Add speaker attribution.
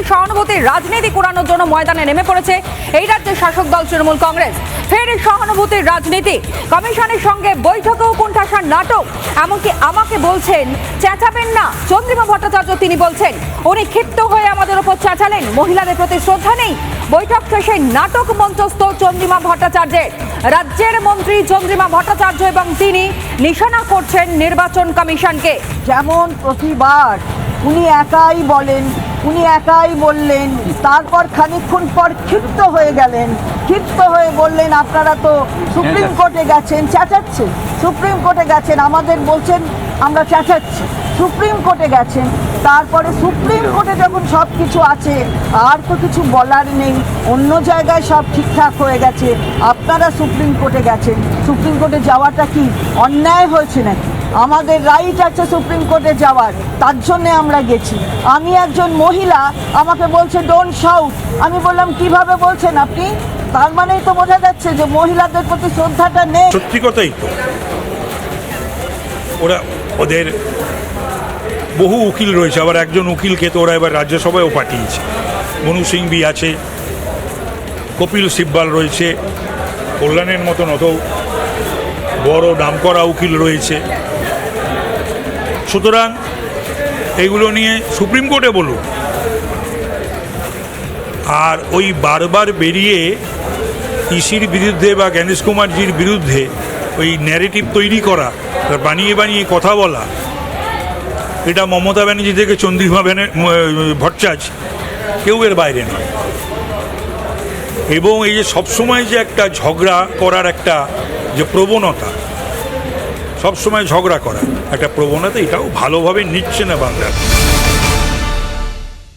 Speaker 1: সহানুভূতির রাজনীতি করানোর জন্য ময়দানে নেমে পড়েছে এই রাজ্যের শাসক দল তৃণমূল কংগ্রেস। ফের সহানুভূতির রাজনীতি, কমিশনের সঙ্গে বৈঠকেও কোণঠাসার নাটক। এমনকি আমাকে বলছেন চেঁচাবেন না, চন্দ্রিমা ভট্টাচার্য তিনি বলছেন উনি ক্ষিপ্ত হয়ে আমাদের ওপর চেঁচালেন, মহিলাদের প্রতি শ্রদ্ধা নেই। বৈঠক শেষে নাটক মঞ্চস্থ চন্দ্রিমা ভট্টাচার্যের। রাজ্যের মন্ত্রী চন্দ্রিমা ভট্টাচার্য এবং তিনি নিশানা করছেন নির্বাচন কমিশনকে।
Speaker 2: যেমন প্রতিবার উনি একাই বলেন, উনি একাই বললেন, তারপর খানিকক্ষণ পর ক্ষিপ্ত হয়ে গেলেন, ক্ষিপ্ত হয়ে বললেন আপনারা তো সুপ্রিম কোর্টে গেছেন, চেঁচাচ্ছে, সুপ্রিম কোর্টে গেছেন, আমাদের বলছেন আমরা চেঁচাচ্ছি, সুপ্রিম কোর্টে গেছেন। তারপরে সুপ্রিম কোর্টে যখন সব কিছু আছে আর তো কিছু বলার নেই, অন্য জায়গায় সব ঠিকঠাক হয়ে গেছে, আপনারা সুপ্রিম কোর্টে গেছেন, সুপ্রিম কোর্টে যাওয়াটা কি অন্যায় হয়েছে নাকি? আমাদের রাইট আছে সুপ্রিম কোর্টে যাওয়ার, তার জন্যে আমরা গেছি। আমি একজন মহিলা, আমাকে বলছে ডোন্ট শাউট। আমি বললাম কিভাবে বলছেন আপনি? তার মানেই তো বোঝা যাচ্ছে যে মহিলাদের প্রতি শ্রদ্ধাটা নেই।
Speaker 3: সত্যি কথাই তো, ওদের বহু উকিল রয়েছে, আবার একজন উকিলকে তো ওরা এবার রাজ্যসভায়ও পাঠিয়েছে। মনু সিংভি আছে, কপিল সিব্বাল রয়েছে, কল্যাণের মতন অত বড় নামকরা উকিল রয়েছে। সুতরাং এগুলো নিয়ে সুপ্রিম কোর্টে বলুন। আর ওই বারবার বেরিয়ে ইসির বিরুদ্ধে বা জ্ঞানেশ কুমারজির বিরুদ্ধে ওই ন্যারেটিভ তৈরি করা, বানিয়ে বানিয়ে কথা বলা, এটা মমতা ব্যানার্জি থেকে চন্দ্রিমা ভট্টাচার্য কেউ এর বাইরে নয়। এবং এই যে সবসময় যে একটা ঝগড়া করার একটা যে প্রবণতা, সবসময় ঝগড়া করা একটা প্রবণতা, এটাও ভালোভাবে নিচ্ছে না বাংলার।